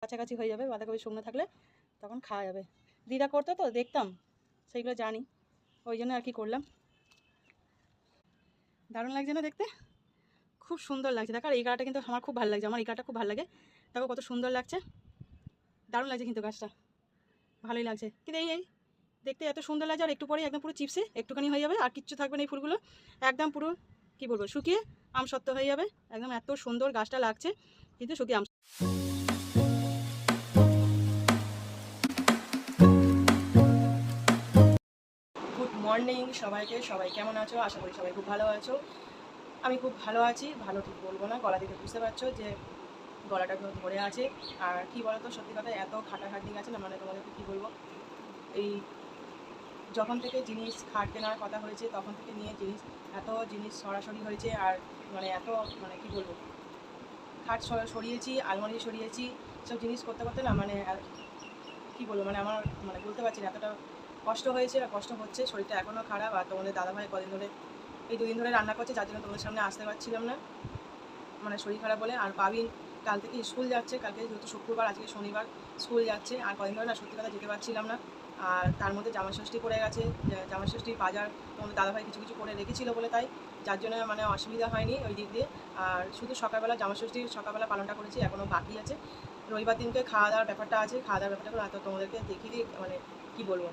কাছাকাছি হয়ে যাবে, বাঁধাকপি শুকনো থাকলে তখন খাওয়া যাবে। দিদা করতো তো দেখতাম, সেইগুলো জানি, ওই জন্য আর কি করলাম। দারুণ লাগছে না দেখতে? খুব সুন্দর লাগছে। দেখো, আর এই গাছটা কিন্তু আমার খুব ভালো লাগছে, আমার এই গাছটা খুব ভালো লাগে। দেখো কত সুন্দর লাগছে, দারুণ লাগছে কিন্তু গাছটা, ভালোই লাগছে। কিন্তু এই দেখতে এত সুন্দর লাগছে, আর একটু পরে একদম পুরো চিপসে একটুখানি হয়ে যাবে, আর কিচ্ছু থাকবে না এই ফুলগুলো, একদম পুরো কী বলবো শুকিয়ে আমসত্ত্ব হয়ে যাবে। একদম এত সুন্দর গাছটা লাগছে, কিন্তু শুকিয়ে গুড মর্নিং সবাইকে। সবাই কেমন আছো? আশা করি সবাই খুব ভালো আছো। আমি খুব ভালো আছি, ভালো ঠিক বলবো না, গলা থেকে বুঝতে পারছো যে গলাটা একদম ধরে আছে। আর কি বলতো, সত্যি কথা এত খাটাখাটনি গেছে না, মানে তোমাদেরকে কী বলবো, এই যখন থেকে জিনিস খাট কেনার কথা হয়েছে তখন থেকে নিয়ে এত জিনিস সরাসরি হয়েছে। আর মানে এত মানে কি বলবো, খাট সরিয়েছি, আলমারি সরিয়েছি, সব জিনিস করতে করতে না মানে কী বলবো, মানে আমার মানে বলতে পারছি না, এতটা কষ্ট হয়েছে আর কষ্ট হচ্ছে। শরীরটা এখনও খারাপ। আর তোমাদের দাদাভাই কদিন ধরে, এই 2 দিন ধরে রান্না করছে, যার জন্য তোমাদের সামনে আসতে পারছিলাম না, মানে শরীর খারাপ বলে। আর পাবিন কাল থেকে স্কুল যাচ্ছে, কালকে যেহেতু শুক্রবার, আজকে শনিবার, স্কুল যাচ্ছে। আর কদিন ধরে না সত্যি কথা যেতে পারছিলাম না। আর তার মধ্যে জামাষষ্ঠী পড়ে গেছে, জামাষষ্ঠীর বাজার তোমাদের দাদাভাই কিছু কিছু করে রেখেছিল বলে, তাই যার জন্য মানে অসুবিধা হয়নি ওই দিক দিয়ে। আর শুধু সকালবেলা জামাষষ্ঠীর সকালবেলা পালনটা করেছি, এখনও বাকি আছে। রবিবার দিনকে খাওয়া দাওয়ার ব্যাপারটা আছে, খাওয়া দাওয়ার ব্যাপারটা এত তোমাদেরকে দেখিয়ে দিই, মানে কী বলবো,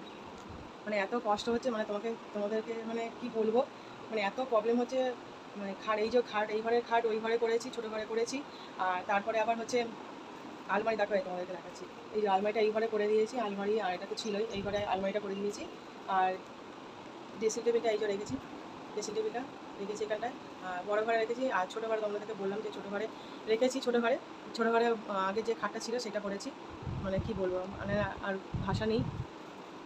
মানে এত কষ্ট হচ্ছে, মানে তোমাদেরকে মানে কি বলবো, মানে এত প্রবলেম হচ্ছে। মানে খাট, এই যে খাট, এই ঘরের খাট ওই ঘরে করেছি, ছোটো ঘরে করেছি। আর তারপরে আবার হচ্ছে আলমারি, দেখো তোমাদেরকে দেখাচ্ছি, এই যে আলমারিটা এই ঘরে করে দিয়েছি, আলমারি আর এটা তো ছিলই, এই ঘরে আলমারিটা করে দিয়েছি। আর ড্রেসিং টেবিলটা এই যে রেখেছি, ড্রেসিং টেবিলটা রেখেছি এখানটায়, বড়ো ঘরে রেখেছি। আর ছোটো ঘরে তোমাদেরকে বললাম যে ছোটো ঘরে রেখেছি, ছোটো ঘরে আগে যে খাটটা ছিল সেটা করেছি। মানে কি বলবো, মানে আর ভাষা নেই।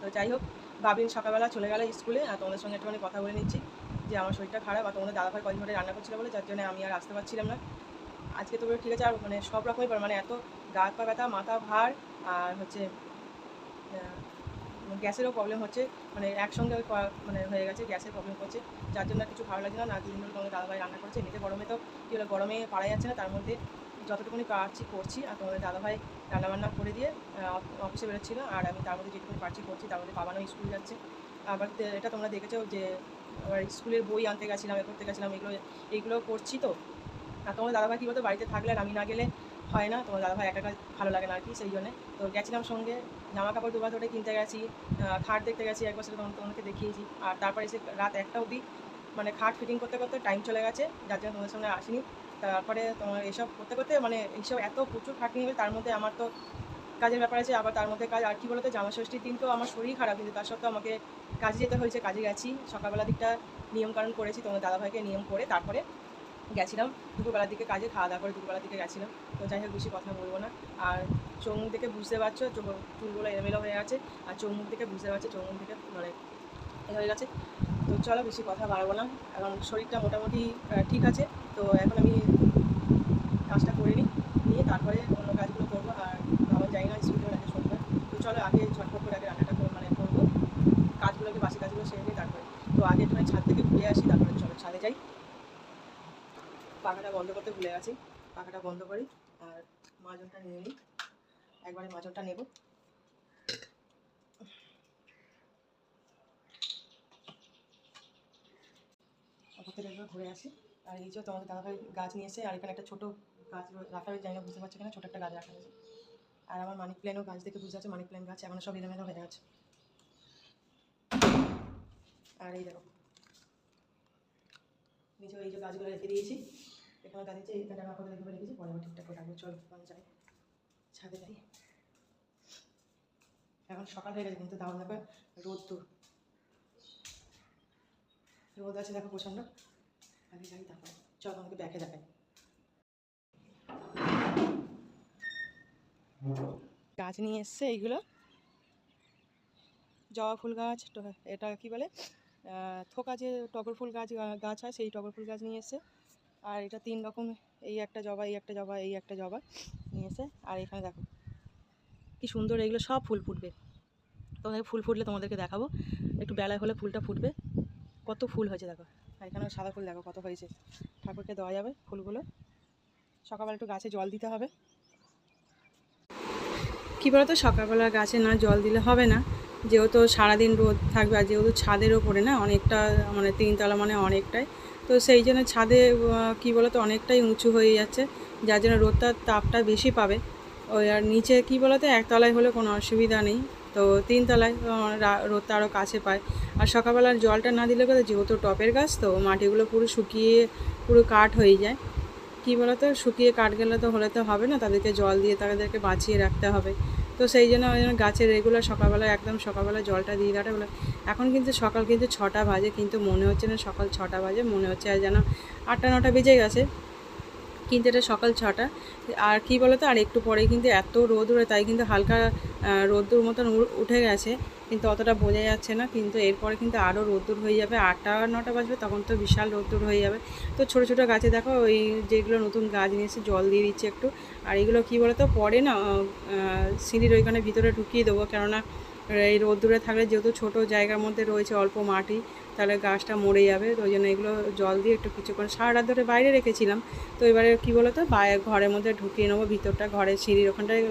তো যাই হোক, বাবিন সকালবেলা চলে গেল স্কুলে। আর তোমাদের সঙ্গে একটুখানি কথা বলে নিচ্ছি যে আমার শরীরটা খারাপ, আর তোমাদের দাদাভাই কদিন ধরে রান্না করছিল বলে, যার জন্য আমি আর আসতে পারছিলাম না। আজকে তো ঠিক আছে, আর মানে সব রকমই মানে এত গা পা ব্যথা, মাথা ভার, আর হচ্ছে গ্যাসেরও প্রবলেম হচ্ছে, মানে একসঙ্গে মানে হয়ে গেছে, গ্যাসের প্রবলেম করছে, যার জন্য কিছু ভালো লাগছে না। 2 দিন ধরে তোমাদের দাদাভাই রান্না করছে, এমনিতে গরমে তো কী হলো, গরমে পারা যাচ্ছে না, তার মধ্যে যতটুকুনি পারছি করছি। আর তোমাদের দাদাভাই রান্নাবান্না করে দিয়ে অফিসে বেরোচ্ছিলো, আর আমি তার মধ্যে যেটুকুনি পারছি করছি। তার মধ্যে বাবানও স্কুল যাচ্ছে। আবার এটা তোমরা দেখেছো যে আবার স্কুলের বই আনতে গেছিলাম, করতে গেছিলাম, এইগুলো করছি। তো আর তোমার দাদাভাই কী বলতো, বাড়িতে থাকলে আর আমি না গেলে হয় না, তোমার দাদাভাই একা একা ভালো লাগে না আর কি, সেই জন্যে তো গেছিলাম সঙ্গে। জামা কাপড় দুবার ধরে কিনতে গেছি, খাট দেখতে গেছি, একবার সেটা তোমাকে দেখিয়েছি। আর তারপরে এসে রাত 1টা অবধি মানে খাট ফিটিং করতে করতে টাইম চলে গেছে, যার জন্য তোমাদের সঙ্গে আসিনি। তারপরে তোমার এইসব করতে করতে মানে এইসব এত প্রচুর খাটনি হবে, তার মধ্যে আমার তো কাজের ব্যাপার আছে, আবার তার মধ্যে কাজ। আর কী বলতো, জামাষষ্ঠীর দিন তো আমার শরীর খারাপ, কিন্তু তার সত্ত্বেও আমাকে কাজে যেতে হয়েছে, কাজে গেছি। সকালবেলা দিকটা নিয়মকানুন করেছি, তোমার দাদাভাইকে নিয়ম করে তারপরে গেছিলাম দুপুরবেলার দিকে কাজে, খাওয়া দাওয়া করে দুপুরবেলার দিকে গেছিলাম। তো যাই হোক, বেশি কথা বলবো না। আর চোখ মুখ দেখে বুঝতে পারছো, চুলগুলো এলোমেলো হয়ে আছে, আর চোখ মুখ দেখে বুঝতে পারছো চোখ মুখ দেখে মানে এ হয়ে গেছে। তো চলো বেশি কথা বাড়াবো না, এখন শরীরটা মোটামুটি ঠিক আছে। তো এখন আমি কাজটা করে নিয়ে তারপরে অন্য কাজগুলো করবো। আর আমার জানি না স্কুলে রাখে শনিবার, তো চলো আগে ঝটপট করে আগে রান্নাটা মানে করবো, কাজগুলোকে বাসি কাজগুলো সেরে নিই তারপরে। তো আগে একটু ছাদ থেকে ঘুরে আসি, তারপরে চলো ছাদে যাই। পাখাটা বন্ধ করতে ভুলে গেছি, পাখাটা বন্ধ করি। আর মাজনটা নিয়ে নিই, একবারে মাজনটা নেব। ওপর থেকে একবার ঘুরে আসি। আর এই যে তোমাদের দাদাভাই গাছ নিয়ে এসে, আর এখানে একটা ছোটো গাছ রাখা হয়েছে, জানি না বুঝতে পারছি এখানে ছোটো একটা গাছ রাখা হয়েছে। আর আমার মানি প্ল্যানও গাছ দেখে বুঝতে পারছে, মানি প্ল্যান গাছ এখনো সব এলোমেলো হয়ে আছে। আর এই দেখো নিচে এই যে গাছগুলো রেখে দিয়েছি, এখানে গাছ দিচ্ছে, এখানে রাখা করে রেখেছি, পরে আবার ঠিকঠাক করে রাখবো। চলো আমি যাই, ছাদে যাই। এখন সকাল হয়ে গেছে, কিন্তু দাও দেখো রোদ আছে দেখো প্রচণ্ড। আগে যাই, তারপরে চলো আমাকে ব্যাকে দেখাই। গাছ নিয়ে এসছে এইগুলো, জবা ফুল গাছ, এটা কি বলে থোকা যে টগর ফুল গাছ হয়, সেই টগর ফুল গাছ নিয়ে এসছে। আর এটা 3 রকম, এই একটা জবা, এই একটা জবা, এই একটা জবা নিয়ে এসে। আর এখানে দেখো কি সুন্দর, এইগুলো সব ফুল ফুটবে। তোমাদের ফুল ফুটলে তোমাদেরকে দেখাবো, একটু বেলায় হলে ফুলটা ফুটবে। কত ফুল হয়েছে দেখো। আর এখানে সাদা ফুল দেখো কত হয়েছে, ঠাকুরকে দেওয়া যাবে ফুলগুলো। সকালবেলা একটু গাছে জল দিতে হবে। কী বলতো, সকালবেলা গাছে না জল দিলে হবে না, যেহেতু সারাদিন রোদ থাকবে, আর যেহেতু ছাদের ওপরে না অনেকটা, মানে 3 তলা মানে অনেকটাই, তো সেই জন্য ছাদে কী বলতো অনেকটাই উঁচু হয়ে যাচ্ছে, যার জন্য রোদটার তাপটা বেশি পাবে। ওই আর নিচে কী বলতো 1 তলায় হলে কোনো অসুবিধা নেই, তো 3 তলায় রোদটা আরও কাছে পায়। আর সকালবেলার জলটা না দিলে কথা, যেহেতু টপের গাছ তো মাটিগুলো পুরো শুকিয়ে পুরো কাঠ হয়ে যায়। কী বলতো, শুকিয়ে কাঠ গেলে তো হলে তো হবে না, তাদেরকে জল দিয়ে তাদেরকে বাঁচিয়ে রাখতে হবে। তো সেই জন্য ওই জন্য গাছের রেগুলার সকালবেলা একদম সকালবেলা জলটা দিয়ে দেওয়াটা বলে। এখন কিন্তু সকাল কিন্তু 6টা বাজে, কিন্তু মনে হচ্ছে না সকাল 6টা বাজে, মনে হচ্ছে আর যেন 8টা 9টা বেজে গেছে, কিন্তু এটা সকাল 6টা। আর কি বলতো, আর একটু পরেই কিন্তু এত রোদ উঠে, তাই কিন্তু হালকা রোদ্দুর মতন উঠে গেছে, কিন্তু অতটা বোঝা যাচ্ছে না। কিন্তু এরপরে কিন্তু আরও রোদ্দুর হয়ে যাবে, 8টা 9টা বাজবে, তখন তো বিশাল রোদ্দুর হয়ে যাবে। তো ছোটো ছোটো গাছে দেখো, ওই যেগুলো নতুন গাছ নিয়ে এসে জল দিয়ে দিচ্ছে একটু। আর এগুলো কী বলতো, পরে না সিঁড়ির ওইখানে ভিতরে ঢুকিয়ে দেবো, কেননা এই রোদ্দুরে থাকলে যেহেতু ছোটো জায়গার মধ্যে রয়েছে অল্প মাটি, তাহলে গাছটা মরে যাবে। তো ওই জন্য এগুলো জল দিয়ে একটু কিছুক্ষণ সারা রাত ধরে বাইরে রেখেছিলাম। তো এবারে কী বলো তো, ঘরের মধ্যে ঢুকিয়ে নেবো, ভিতরটা ঘরের সিঁড়ির ওখানটায়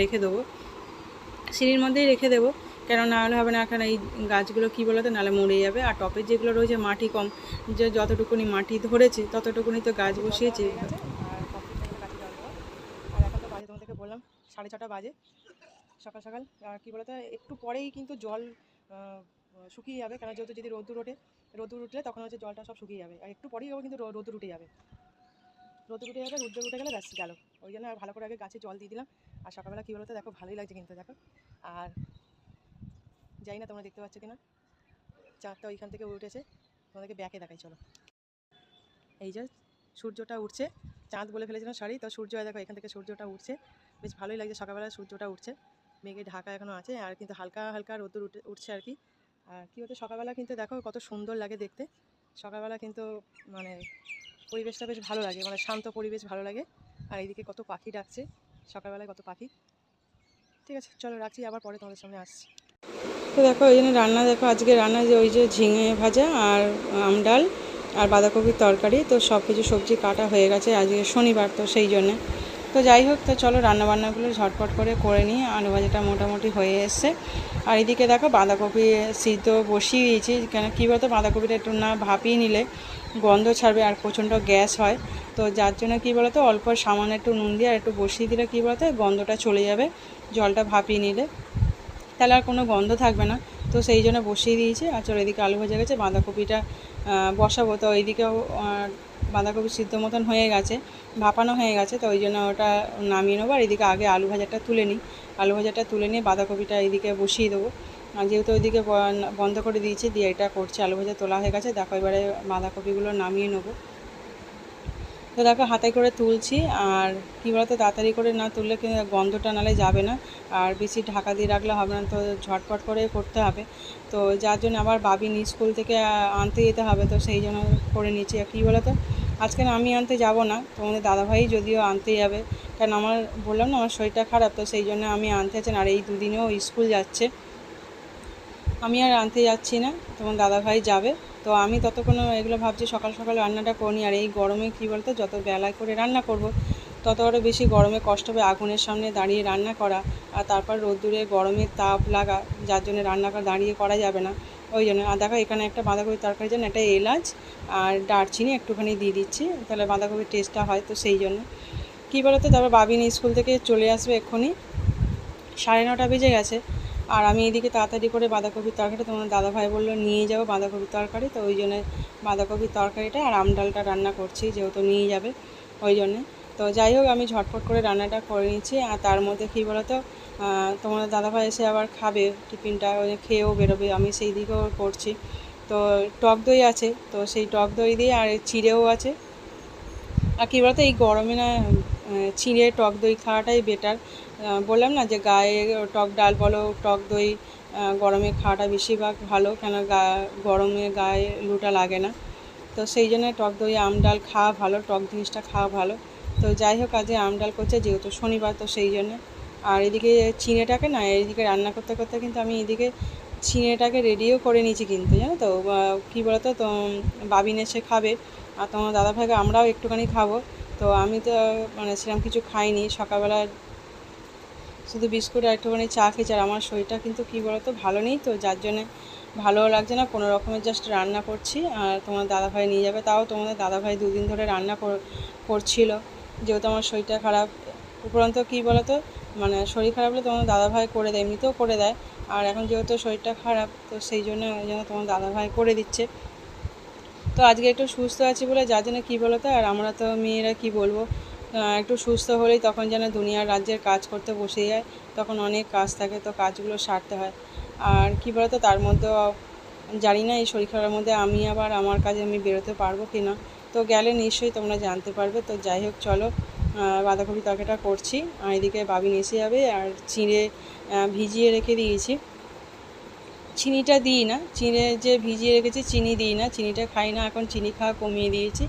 রেখে দেবো, সিঁড়ির মধ্যেই রেখে দেবো, কেন না হলে হবে না, এখন এই গাছগুলো কী বলো তো নাহলে মরে যাবে। আর টপের যেগুলো রয়েছে মাটি কম, যে যতটুকুনি মাটি ধরেছে ততটুকুনি তো গাছ বসিয়েছে। আর এখন তো বাজে, তোমাদেরকে বললাম 6:30 বাজে সকাল সকাল। আর কী বলতো, একটু পরেই কিন্তু জল শুকিয়ে যাবে, কেন যেহেতু যদি রোদ্দুর উঠলে তখন হচ্ছে জলটা সব শুকিয়ে যাবে, আর একটু পরেই কিন্তু রোদ্দুর উঠে যাবে, রোদ্দুর উঠে গেলে ব্যাস গেল। ওই জন্য আর ভালো করে আগে গাছে জল দিয়ে দিলাম। আর সকালবেলা কী বলতো দেখো, ভালোই লাগছে কিন্তু দেখো। আর যাই না তোমরা দেখতে পাচ্ছ কিনা, চাঁদটা ওইখান থেকে উঠেছে, তোমাদেরকে ব্যাকে দেখাই চলো। এই যে সূর্যটা উঠছে, চাঁদ বলে ফেলেছিলাম সরি, তো সূর্য দেখো এখান থেকে সূর্যটা উঠছে, বেশ ভালোই লাগছে সকালবেলা সূর্যটা উঠছে। মেঘে ঢাকা এখনও আছে, আর কিন্তু হালকা হালকা রোদ্দুর উঠছে আর কি। আর কী হচ্ছে সকালবেলা কিন্তু দেখো কত সুন্দর লাগে দেখতে, সকালবেলা কিন্তু মানে পরিবেশটা বেশ ভালো লাগে, মানে শান্ত পরিবেশ ভালো লাগে। আর এইদিকে কত পাখি ডাকছে সকালবেলায়, কত পাখি। ঠিক আছে চলো রাখছি, আবার পরে তোমাদের সামনে আসছি। তো দেখো ওই জন্য রান্না, দেখো আজকে রান্না যে ওই যে ঝিঙে ভাজা আর আমডাল আর বাঁধাকপির তরকারি, তো সব কিছু সবজি কাটা হয়ে গেছে, আজকে শনিবার তো সেই জন্যে। তো যাই হোক, তো চলো রান্নাবান্নাগুলো ঝটপট করে নিই। আলু ভাজাটা মোটামুটি হয়ে এসছে। আর এদিকে দেখো বাঁধাকপি সিদ্ধ বসিয়ে দিয়েছি, কেন কী বলতো বাঁধাকপিটা একটু না ভাপিয়ে নিলে গন্ধ ছাড়বে আর প্রচণ্ড গ্যাস হয়। তো যার জন্য কী বলতো, অল্প সামান্য একটু নুন দিয়ে আর একটু বসিয়ে দিলে কী বলতো গন্ধটা চলে যাবে, জলটা ভাপিয়ে নিলে তাহলে আর কোনো গন্ধ থাকবে না। তো সেই জন্য বসিয়ে দিয়েছি। আর চলো এদিকে আলু ভাজা গেছে, বাঁধাকপিটা বসাবো। তো এইদিকেও বাঁধাকপি সিদ্ধ মতন হয়ে গেছে, ভাপানো হয়ে গেছে, তো ওই জন্য ওটা নামিয়ে নেবো। আর এদিকে আগে আলু ভাজাটা তুলে নিই, আলু ভাজাটা তুলে নিয়ে বাঁধাকপিটা এইদিকে বসিয়ে দেবো। আর যেহেতু ওইদিকে বন্ধ করে দিয়েছি, দিয়ে এটা করছি, আলু ভাজা তোলা হয়ে গেছে, দেখো এবারে বাঁধাকপিগুলো নামিয়ে নেবো। তো দেখো হাতে করে তুলছি, আর কী বলতো তাড়াতাড়ি করে না তুললে কিন্তু গন্ধটা নালে যাবে না, আর বেশি ঢাকা দিয়ে রাখলে হবে না, তো ঝটপট করে করতে হবে। তো যার জন্য আবার বাবিন স্কুল থেকে আনতে যেতে হবে, তো সেই জন্য করে নিচ্ছি। আর কী বলতো, আজকে আমি আনতে যাব না, তোমাদের দাদাভাই যদিও আনতে যাবে, কারণ আমার বললাম না আমার শরীরটা খারাপ, তো সেই জন্য আমি আনতে যাচ্ছি। আর এই দুদিনেও স্কুল যাচ্ছে, আমি আর আনতে যাচ্ছি না, তোমার দাদাভাই যাবে। তো আমি ততক্ষণ এগুলো ভাবছি সকাল সকাল রান্নাটা করি। আর এই গরমে কী বলতো, যত বেলায় করে রান্না করব তত আরও বেশি গরমে কষ্ট হবে, আগুনের সামনে দাঁড়িয়ে রান্না করা, আর তারপর রোদ্দুরে গরমের তাপ লাগা, যার জন্য রান্না দাঁড়িয়ে করা যাবে না, ওই জন্য। আর দেখো এখানে একটা বাঁধাকপির তরকারির জন্য একটা এলাচ আর দারচিনি একটুখানি দিয়ে দিচ্ছি, তাহলে বাঁধাকপির টেস্টটা হয়, তো সেই জন্য। কী বলতো, তারপর বাবিন স্কুল থেকে চলে আসবে এক্ষুনি, 9:30 বেজে গেছে। আর আমি এদিকে তাড়াতাড়ি করে বাঁধাকপির তরকারিটা, তোমার দাদাভাই বললো নিয়ে যাবো বাঁধাকপির তরকারি, তো ওই জন্য বাঁধাকপির তরকারিটা আর আমডালটা রান্না করছি, যেহেতু নিয়ে যাবে ওই জন্যে। তো যাই হোক, আমি ঝটপট করে রান্নাটা করে নিচ্ছি। আর তার মধ্যে কী বলতো, তোমার দাদাভাই এসে আবার খাবে টিফিনটা, খেয়েও বেরোবে, আমি সেই দিকেও করছি। তো টক দই আছে, তো সেই টক দই দিয়ে, আর চিড়েও আছে। আর কী বলতো, এই গরমে না চিঁড়ে টক দই খাওয়াটাই বেটার। বললাম না যে গায়ে টক ডাল বলো, টক দই গরমে খাওয়াটা বেশিরভাগ ভালো, কেন গরমে গায়ে লুটা লাগে না, তো সেই জন্য টক দই আম ডাল খাওয়া ভালো, টক জিনিসটা খাওয়া ভালো। তো যাই হোক, আজকে আম ডাল করছে যেহেতু শনিবার, তো সেই জন্যে। আর এদিকে চিঁড়েটাকে না, এইদিকে রান্না করতে করতে কিন্তু আমি এদিকে চিঁড়েটাকে রেডিও করে নিয়েছি কিন্তু, জানো তো। কী বলতো, তো বাবিন এসে খাবে, আর তোমার দাদাভাইকে আমরাও একটুখানি খাবো। তো আমি তো মানে সেরকম কিছু খাইনি সকালবেলা, শুধু বিস্কুট আর একটুখানি চা খেয়েছি। আর আমার শরীরটা কিন্তু কী বলতো ভালো নেই, তো যার জন্যে ভালোও লাগছে না, কোনো রকমের জাস্ট রান্না করছি। আর তোমার দাদাভাই নিয়ে যাবে, তাও তোমাদের দাদাভাই দুদিন ধরে রান্না করছিল, যেহেতু আমার শরীরটা খারাপ। উপরন্ত কী বলতো, মানে শরীর খারাপ হলে তোমার দাদাভাই করে দেয়, এমনিতেও করে দেয়। আর এখন যেহেতু শরীরটা খারাপ, তো সেই জন্য ওই জন্য তোমার দাদাভাই করে দিচ্ছে। তো আজকে একটু সুস্থ আছি বলে যার জন্য কী বলতো, আর আমরা তো মেয়েরা কি বলবো, একটু সুস্থ হলেই তখন যেন দুনিয়ার রাজ্যের কাজ করতে বসে যায়, তখন অনেক কাজ থাকে, তো কাজগুলো সারতে হয়। আর কী বলতো, তার মধ্যেও জানি না এই শরীর খারাপের মধ্যে আমি আবার আমার কাজে আমি বেরোতে পারবো কি না, তো গেলে নিশ্চয়ই তোমরা জানতে পারবে। তো যাই হোক চলো, বাঁধাকপি তরকারিটা করছি। আর এদিকে বাবিন এসে যাবে, আর চিঁড়ে ভিজিয়ে রেখে দিয়েছি। চিনিটা দিই না, চিড়ে যে ভিজিয়ে রেখেছি চিনি দিই না, চিনিটা খাই না এখন, চিনি খাওয়া কমিয়ে দিয়েছি।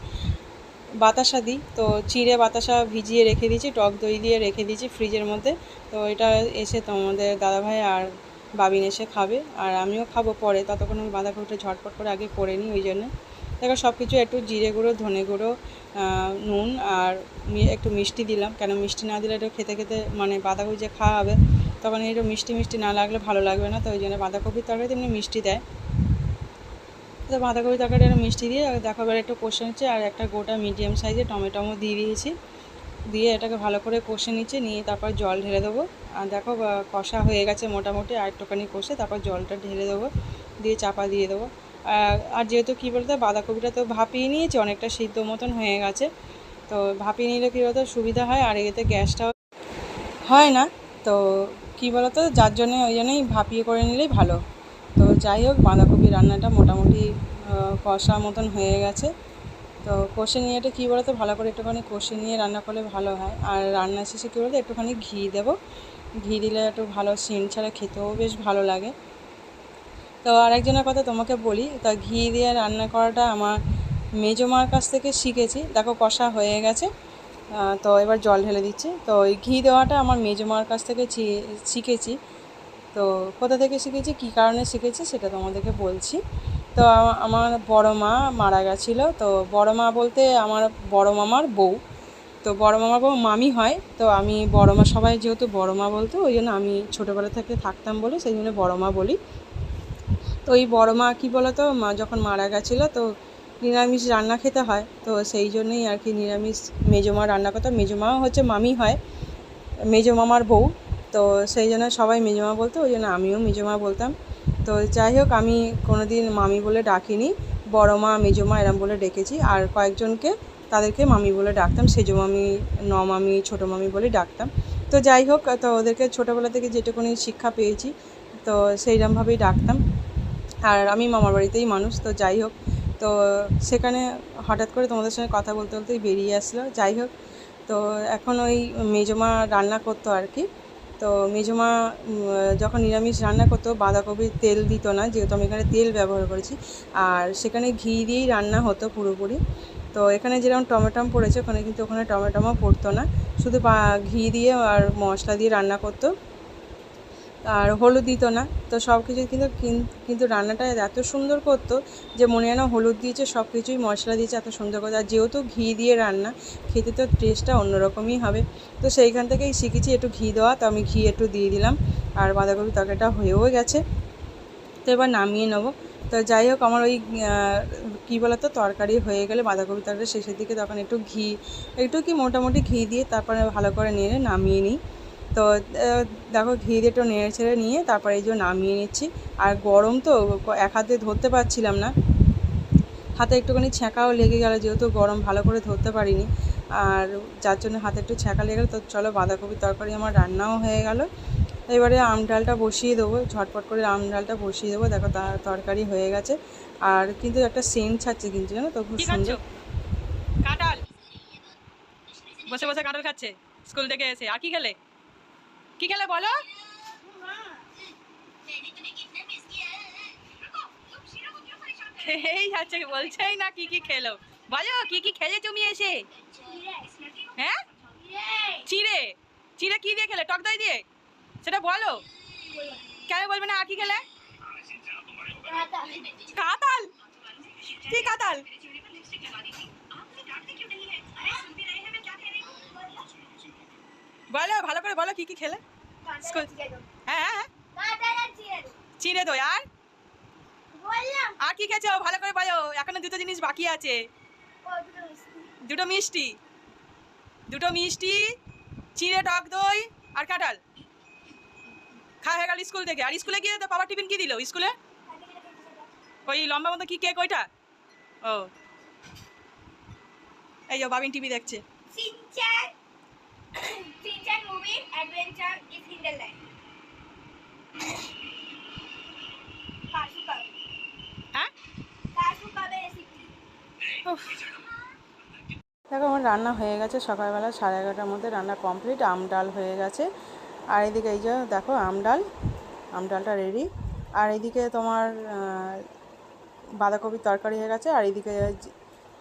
বাতাসা দিই, তো চিড়ে বাতাসা ভিজিয়ে রেখে দিয়েছি, টক দই দিয়ে রেখে দিয়েছি ফ্রিজের মধ্যে। তো এটা এসে তোমাদের দাদাভাই আর বাবিন এসে খাবে, আর আমিও খাবো পরে, ততক্ষণ আমি বাঁধাকপিটা ঝটপট করে আগে করে নিই। ওই জন্য দেখো সব কিছু একটু জিরে গুঁড়ো, ধনে গুঁড়ো, নুন আর একটু মিষ্টি দিলাম, কেন মিষ্টি না দিলে একটু খেতে খেতে মানে বাঁধাকপি যে খাওয়া হবে তখন একটু মিষ্টি মিষ্টি না লাগলে ভালো লাগবে না, তো ওই জন্য বাঁধাকপির তরকারিতে এমনি মিষ্টি দেয়। তো বাঁধাকপি তরকারি একটা মিষ্টি দিয়ে দেখো এবার একটু কষে নিচ্ছে, আর একটা গোটা মিডিয়াম সাইজে টমেটো দিয়ে দিয়েছি, দিয়ে এটাকে ভালো করে কষে নিচ্ছে, নিয়ে তারপর জল ঢেলে দেবো। আর দেখো কষা হয়ে গেছে মোটামুটি, আর একটুখানি কষে তারপর জলটা ঢেলে দেবো, দিয়ে চাপা দিয়ে দেবো। আর যেহেতু কী বলতো বাঁধাকপিটা তো ভাপিয়ে নিয়েছি, অনেকটা সিদ্ধ মতন হয়ে গেছে, তো ভাপিয়ে নিলে কী বলতো সুবিধা হয়, আর এতে গ্যাসটাও হয় না। তো কী বলতো, যার জন্যে ওই জন্যই ভাপিয়ে করে নিলেই ভালো। তো যাই হোক, বাঁধাকপি রান্নাটা মোটামুটি কষা মতন হয়ে গেছে। তো কষে নিয়ে এটা কী বলতো ভালো করে একটুখানি কষে নিয়ে রান্না করলে ভালো হয়। আর রান্নার শেষে কী বলতো একটুখানি ঘি দেবো, ঘি দিলে একটু ভালো সেন্ট ছাড়া খেতেও বেশ ভালো লাগে। তো আরেকজনের কথা তোমাকে বলি, তা ঘি দিয়ে রান্না করাটা আমার মেজো মার কাছ থেকে শিখেছি। দেখো কষা হয়ে গেছে, তো এবার জল ঢেলে দিচ্ছি। তো ওই ঘি দেওয়াটা আমার মেজো মার কাছ থেকে শিখেছি। তো কোথা থেকে শিখেছি, কী কারণে শিখেছি সেটা তোমাদেরকে বলছি। তো আমার বড় মা মারা গেছিলো, তো বড় মা বলতে আমার বড় মামার বউ, তো বড় মামার বউ মামি হয়। তো আমি বড় মা, সবাই যেহেতু বড় মা বলতো ওই জন্য আমি ছোটোবেলা থেকে থাকতাম বলে সেই জন্য বড় মা বলি। তো এই বড় মা কী বলতো, মা যখন মারা গেছিলো তো নিরামিষ রান্না খেতে হয়, তো সেই জন্যই আর কি নিরামিষ মেজো মা রান্না করতো। মেজো মাও হচ্ছে মামি হয়, মেজো মামার বউ, তো সেই জন্য সবাই মেজো মা বলতো, ওই জন্য আমিও মেজো মা বলতাম। তো যাই হোক, আমি কোনো দিন মামি বলে ডাকিনি, বড় মা মেজো মা এরম বলে ডেকেছি। আর কয়েকজনকে তাদেরকে মামি বলে ডাকতাম, সেজো মামি, মামি, ছোটো মামি বলে ডাকতাম। তো যাই হোক, তো ওদেরকে ছোটোবেলা থেকে যেটুকুনি শিক্ষা পেয়েছি তো সেইরকমভাবেই ডাকতাম। আর আমি মামার বাড়িতেই মানুষ, তো যাই হোক, তো সেখানে হঠাৎ করে তোমাদের সঙ্গে কথা বলতে বলতেই বেরিয়ে আসলো। যাই হোক, তো এখন ওই মেজমা রান্না করতো আর কি। তো মেজমা যখন নিরামিষ রান্না করতো বাঁধাকপির তেল দিত না, যেহেতু আমি এখানে তেল ব্যবহার করেছি, আর সেখানে ঘি দিয়েই রান্না হতো পুরোপুরি। তো এখানে যেরকম টমেটম পড়েছে ওখানে কিন্তু ওখানে টমেটমও পড়তো না, শুধু ঘি দিয়ে আর মশলা দিয়ে রান্না করতো, আর হলুদ দিত না। তো সব কিছু কিন্তু রান্নাটা এত সুন্দর করতো যে মনে হয় না হলুদ দিয়েছে, সব কিছুই মশলা দিয়েছে, এত সুন্দর করতো। আর যেহেতু ঘি দিয়ে রান্না, খেতে তো টেস্টটা অন্যরকমই হবে। তো সেইখান থেকেই শিখেছি একটু ঘি দেওয়া, তো আমি ঘি একটু দিয়ে দিলাম, আর বাঁধাকপি তরকারিটা হয়েও গেছে। তো এবার নামিয়ে নেবো। তো যাই হোক, আমার ওই কী বলতো তরকারি হয়ে গেলে বাঁধাকপি তরকারি শেষের দিকে তখন একটু ঘি, একটু কি মোটামুটি ঘি দিয়ে তারপরে ভালো করে নেড়ে নামিয়ে নিই। তো দেখো ঘি দিয়ে একটু নেড়ে ছেড়ে নিয়ে তারপরে এই যে নামিয়ে নিচ্ছি। আর গরম তো এক হাতে ধরতে পারছিলাম না, হাতে একটুখানি ছ্যাঁকাও লেগে গেল, যেহেতু গরম ভালো করে ধরতে পারিনি, আর যার জন্য হাতে একটু ছ্যাঁকা লেগে গেল। তো চলো, বাঁধাকপির তরকারি আমার রান্নাও হয়ে গেল। এবারে আম ডালটা বসিয়ে দেবো, ঝটপট করে আম ডালটা বসিয়ে দেবো। দেখো তরকারি হয়ে গেছে, আর কিন্তু একটা সেন্ট ছাড়ছে কিন্তু, জানো তো, খুব সুন্দর। কাঁঠাল, বসে বসে কাঁঠাল খাচ্ছে স্কুল থেকে এসে। আর কি খেলে, কি খেলে বলো? এই যাচ্ছে, বলছেই না কি কি খেলো, বলো কি কি খেলে তুমি এসে? হ্যাঁ, চিড়ে, চিড়ে কি দিয়ে খেলে? টক দই দিয়ে, সেটা বলো। কেন বলবে না? আর কি খেলে? কাঁঠাল, কি কাঁঠাল? বলো ভালো করে বলো কি কি খেলে। হ্যাঁ হ্যাঁ চিড়ে দই আর আর কি খেয়েছো ভালো করে বলো, এখনো দুটো জিনিস বাকি আছে। দুটো মিষ্টি, দুটো মিষ্টি, চিড়ে টক দই আর কাঁঠাল খাওয়া হয়ে গেল স্কুল থেকে। আর স্কুলে গিয়ে তো বাবা টিফিন কি দিল স্কুলে? ওই লম্বা মতো কি কেক ওইটা? ও এই যে বাবিন টিভি দেখছে। হ্যাঁ দেখো আমার রান্না হয়ে গেছে, সকালবেলা 11:30টার মধ্যে রান্না কমপ্লিট। আম ডাল হয়ে গেছে, আর এদিকে এই যে দেখো আম ডালটা রেডি। আর এদিকে তোমার বাঁধাকপির তরকারি হয়ে গেছে, আর এদিকে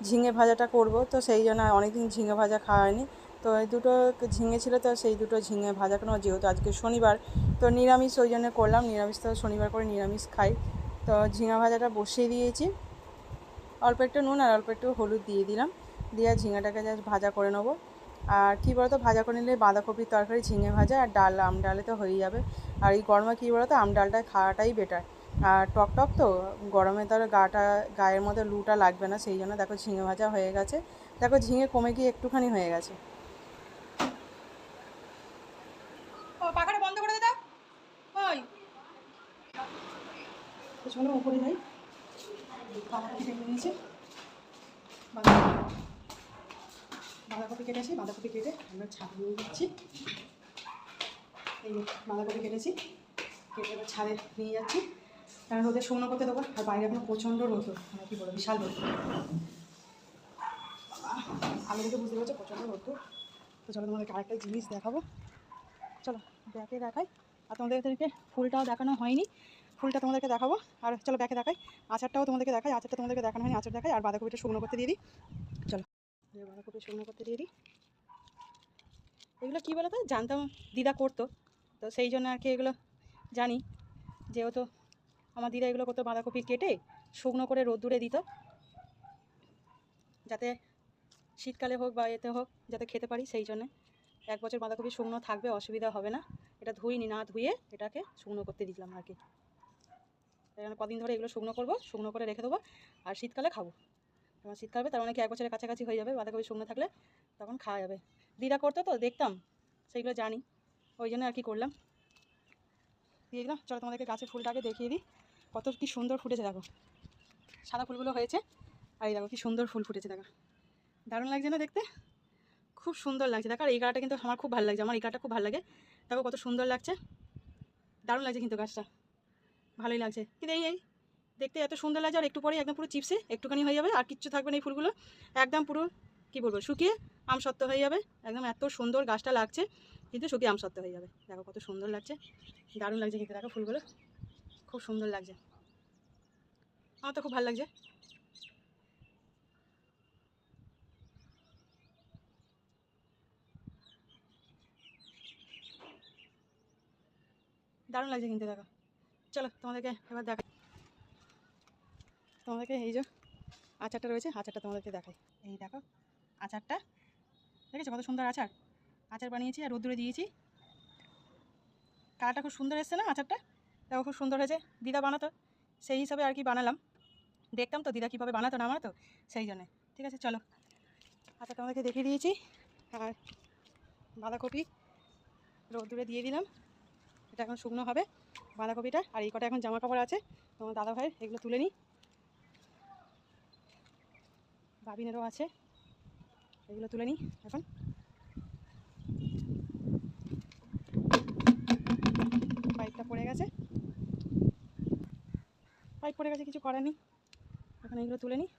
ঝিঙে ভাজাটা করব, তো সেই জন্য অনেকদিন ঝিঙে ভাজা খাওয়া হয়নি। তো এই দুটো ঝিঙে ছিল, তো সেই দুটো ঝিঙে ভাজা কোনো, যেহেতু আজকে শনিবার তো নিরামিষ, ওই জন্য করলাম। নিরামিষ তো শনিবার করে নিরামিষ খাই। তো ঝিঙে ভাজাটা বসিয়ে দিয়েছি, অল্প একটু নুন আর অল্প একটু হলুদ দিয়ে দিলাম, দিয়ে ঝিঙেটাকে জাস্ট ভাজা করে নেবো। আর কী বলতো, ভাজা করে নিলে বাঁধাকপির তরকারি, ঝিঙে ভাজা আর ডাল, আম ডালে তো হয়ে যাবে। আর এই গরমে কী বলতো, আম ডালটা খাওয়াটাই বেটার। আর টক টক তো গরমে তার গায়ের মধ্যে লুটা লাগবে না, সেই জন্য দেখো ঝিঙে ভাজা হয়ে গেছে। দেখো ঝিঙে কমে গিয়ে একটুখানি হয়ে গেছে। ও পাখাটা বন্ধ করে দে দাও। ওই চলো উপরে যাই। বাঁধাকপি কেটে নিয়েছি, বাঁধাকপি কেটেছি, বাঁধাকপি কেটে আমরা ছাদে নিয়ে যাচ্ছি। এই বাঁধাকপি কেটেছি, কেটে এবার ছাদে নিয়ে যাচ্ছি, কারণ রোদে শুকনো করতে দেবো। আর বাইরে এখন প্রচণ্ড রোদ, মানে কী বলবো, বিশাল রোদ। আমি কিন্তু বুঝতে পারছি প্রচণ্ড রোদ। তো চলো তোমাদেরকে আরেকটা জিনিস দেখাবো, চলো ব্যাকে দেখাই। আর তোমাদেরকে ফুলটাও দেখানো হয়নি, ফুলটা তোমাদেরকে দেখাবো। আর চলো ব্যাকে দেখাই, আচারটাও তোমাদেরকে দেখাই। আচারটা তোমাদেরকে দেখানো হয়নি, আচার দেখাই। আর বাঁধাকপিটা শুকনো করতে দিয়ে দিই, চলো বাঁধাকপি শুকনো করতে দিয়ে দিই। এগুলো কী বলো তো, জানতাম দিদা করতো, তো সেই জন্য আর কি এগুলো জানি। যেহেতু আমার দিদা এগুলো করতো, বাঁধাকপি কেটে শুকনো করে রোদ্দুরে দিত, যাতে শীতকালে হোক বা এতে হোক যাতে খেতে পারি, সেই জন্যে। 1 বছর বাঁধাকপি শুকনো থাকবে, অসুবিধা হবে না। এটা ধুইনি, না ধুয়ে এটাকে শুকনো করতে দিলাম আর কি। তাই জন্য কদিন ধরে এগুলো শুকনো করবো, শুকনো করে রেখে দেবো, আর শীতকালে খাবো। তোমার শীতকাল হবে, তার মানে কি 1 বছরের কাছাকাছি হয়ে যাবে বাঁধাকপি শুকনো থাকলে, তখন খাওয়া যাবে। দিদা করতো তো দেখতাম, সেইগুলো জানি, ওই জন্য আর কি করলাম, দিয়ে দিলাম। চলো তোমাদেরকে গাছের ফুলটাকে দেখিয়ে দিই, কত কি সুন্দর ফুটেছে দেখো। সাদা ফুলগুলো হয়েছে, আর এই দেখো কি সুন্দর ফুল ফুটেছে, দেখো দারুণ লাগছে না দেখতে, খুব সুন্দর লাগছে দেখো। আর এই গাছটা কিন্তু আমার খুব ভালো লাগছে, আমার এই গাছটা খুব ভালো লাগে, দেখো কত সুন্দর লাগছে, দারুণ লাগছে কিন্তু গাছটা, ভালোই লাগছে। কিন্তু এই দেখতে এত সুন্দর লাগছে, আর একটু পরে একদম পুরো চিপসে একটুখানি হয়ে যাবে, আর কিচ্ছু থাকবে না এই ফুলগুলো, একদম পুরো কী বলবো, শুকিয়ে আমসত্ত্ব হয়ে যাবে। একদম এত সুন্দর গাছটা লাগছে, কিন্তু শুকিয়ে আমসত্ত্ব হয়ে যাবে। দেখো কত সুন্দর লাগছে, দারুণ লাগছে কিন্তু দেখো ফুলগুলো, খুব সুন্দর লাগছে, আমার তো খুব ভালো লাগছে। দারুণ লাগছে কিন্তু দেখো। চলো তোমাদেরকে এবার দেখাই, তোমাদেরকে এই যে আচারটা রয়েছে, আচারটা তোমাদেরকে দেখাই। এই দেখো আচারটা, দেখেছো কত সুন্দর আচার, আচার বানিয়েছি আর রোদ্দুরে দিয়েছি। কালারটা খুব সুন্দর এসছে না আচারটা, দেখো খুব সুন্দর হয়েছে। দিদা বানাতো, সেই হিসাবে আর কি বানালাম, দেখতাম তো দিদা কীভাবে বানাতো না বানাতো, সেই জন্যে। ঠিক আছে চলো, আচ্ছা তোমাদেরকে দেখিয়ে দিয়েছি। আর বাঁধাকপি রোদ্দুরে দিয়ে দিলাম, এটা এখন শুকনো হবে বাঁধাকপিটা। আর এই কটা এখন জামা কাপড় আছে তোমার দাদা ভাইয়ের, এগুলো তুলে নিই। বাবিনেরও আছে, এগুলো তুলে নিই এখন। পাইপটা পড়ে গেছে, পাইপ পড়ে গেছে, কিছু করার নেই, এখন এগুলো তুলে নিই।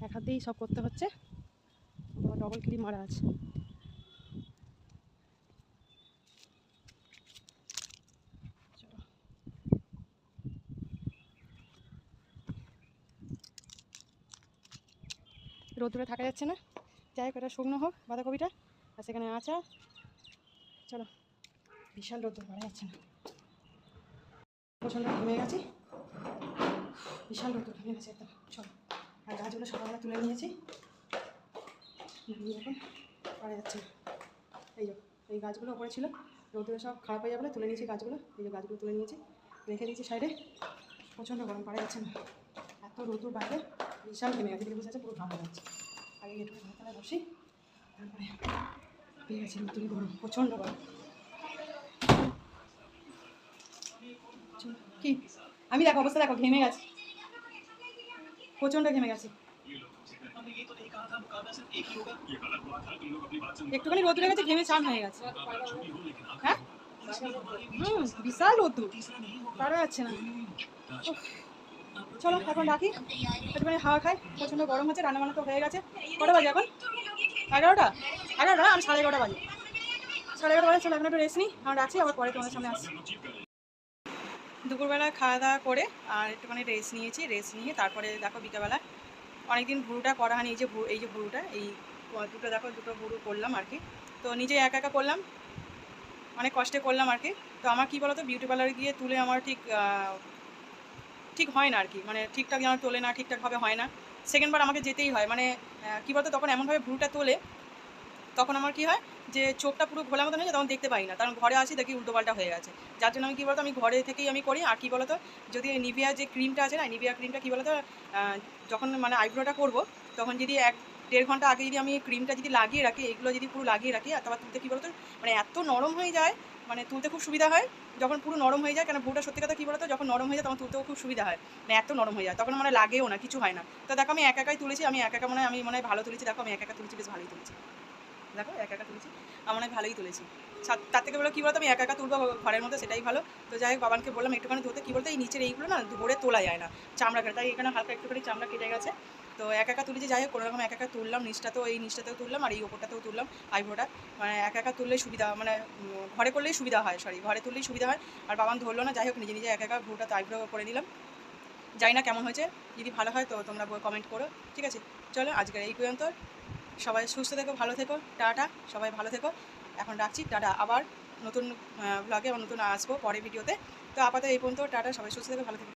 এক হাত দিয়েই সব করতে হচ্ছে, ডবল ক্লিপ মারা আছে। রোদ্দুরে থাকা যাচ্ছে না, যাই হোক এটা শুকনো হোক বাঁধাকপিটা, আর সেখানে আচার। চলো, বিশাল রোদ্দুর মারা যাচ্ছে না, প্রচণ্ড ঘেমে গেছি, বিশাল রোদ্দুর ঘেমে গেছে একদম। চলো, আর গাছগুলো সকালবেলা তুলে নিয়েছি, এখন করা যাচ্ছে না, এই এই গাছগুলো ওপরে ছিল, রোদে সব খারাপ হয়ে যাবে বলে তুলে নিয়েছি গাছগুলো। এই যে গাছগুলো তুলে নিয়েছি, রেখে দিয়েছি সাইডে। প্রচণ্ড গরম, পারা যাচ্ছে না, এত রোদুর বাইরে বিশাল ঘেমে গেছে, দিকে বসে আছে পুরো ঘাম হয়ে যাচ্ছে। আগে একটু ঘাতলায় বসি, তারপরে পেয়ে গেছি রোদুর গরম, প্রচণ্ড গরম। কি আমি দেখো অবস্থা দেখো, ঘেমে গেছে, প্রচণ্ড ঘেমে গেছে। একটুখানি রোদ উঠে গেছে, ঘেমে চান হয়ে গেছে। হ্যাঁ বিশাল রোদ্দুর, পারা যাচ্ছে না। উফ, চলো এখন রাখি, একটুখানি হাওয়া খাই, প্রচণ্ড গরম হচ্ছে। রান্না বান্না তো হয়ে গেছে। কটা বাজে এখন? 11টা। 11টা, আমি 11:30 বাজে, 11:30 বাজে। চলো এখন একটু রেস্ট নিই, আমার রাখছি, আবার পরে তোমাদের সামনে আসছি। দুপুরবেলা খাওয়া দাওয়া করে আর একটুখানি রেস্ট নিয়েছি, রেস্ট নিয়ে তারপরে দেখো বিকেলবেলা অনেকদিন ভুরুটা করা হয়নি। এই যে ভুরুটা, এই দুটো দেখো, দুটো ভুরু করলাম আর কি। তো নিজে একা একা করলাম, অনেক কষ্টে করলাম আর কি। তো আমার কী বলো তো, বিউটি পার্লারে গিয়ে তুলে আমার ঠিক হয় না আর কি, মানে ঠিকঠাক যেন তোলে না, ঠিকঠাকভাবে হয় না। সেকেন্ডবার আমাকে যেতেই হয়, মানে কী বলতো, তখন এমনভাবে ভুরুটা তোলে, তখন আমার কী হয় যে চোখটা পুরো ঘোলা মতো হয়ে যায়, তখন দেখতে পাই না, কারণ ঘরে আসি দেখি উল্টোপাল্টা হয়ে গেছে। যার জন্য আমি কী বলতো, আমি ঘরে থেকেই আমি করি। আর কী বলতো, যদি নিভিয়া যে ক্রিমটা আছে না, নিভিয়া ক্রিমটা কী বলতো, যখন মানে আইব্রোটা করবো, তখন যদি 1-1.5 ঘন্টা আগে যদি আমি ক্রিমটা যদি লাগিয়ে রাখি, এগুলো যদি পুরো লাগিয়ে রাখি, আর তারপর তুলতে কী বলতো, মানে এত নরম হয়ে যায়, মানে তুলতে খুব সুবিধা হয় যখন পুরো নরম হয়ে যায়। কেন ভুরুটা সত্যি কথা কী বলতো, যখন নরম হয়ে যায় তখন তুলতেও খুব সুবিধা হয়, মানে এত নরম হয়ে যায়, তখন মানে লাগেও না, কিছু হয় না। তো দেখো আমি একা একাই তুলেছি, আমি একা একা আমি মনে হয় ভালো তুলেছি। দেখো আমি একা একা তুলেছি, বেশ ভালোই তুলেছি। দেখো একা একা তুলেছি, আমার মনে হয় ভালোই তুলেছি। তার থেকে বলো কী বলতো, আমি একা একা তুলবো ঘরের মধ্যে, সেটাই ভালো। তো যাই হোক, বাবানকে বললাম একটুখানি ধরতে, কী বলতো এই নিচের এইগুলো না ধরে তোলা যায় না, চামড়া কেটে, তাই এখানে হালকা একটুখানি চামড়া কেটে গেছে। তো একা একা তুলেছি, যাই হোক কোনো রকম একা একা তুললাম। এই নিচটাতেও তুললাম, আর এই ওপরটাতেও তুললাম আইব্রোটা। মানে একা একা তুললেই সুবিধা, মানে ঘরে করলেই সুবিধা হয়, ঘরে তুললেই সুবিধা হয়। আর বাবান ধরলো না, যাই হোক নিজে নিজে একা একা ভুরুটা তো আইব্রো করে নিলাম। জানি না কেমন হয়েছে, যদি ভালো হয় তো তোমরা কমেন্ট করো, ঠিক আছে? চলো আজকের এই পর্যন্ত, সবাই সুস্থ থেকো, ভালো থেকো, টাটা, সবাই ভালো থেকো। এখন রাখছি, টাটা। আবার নতুন ব্লগে আবার নতুন আসবো পরে ভিডিওতে। তো আপাতত এই পর্যন্ত, টাটা, সবাই সুস্থ থেকো, ভালো থেকো।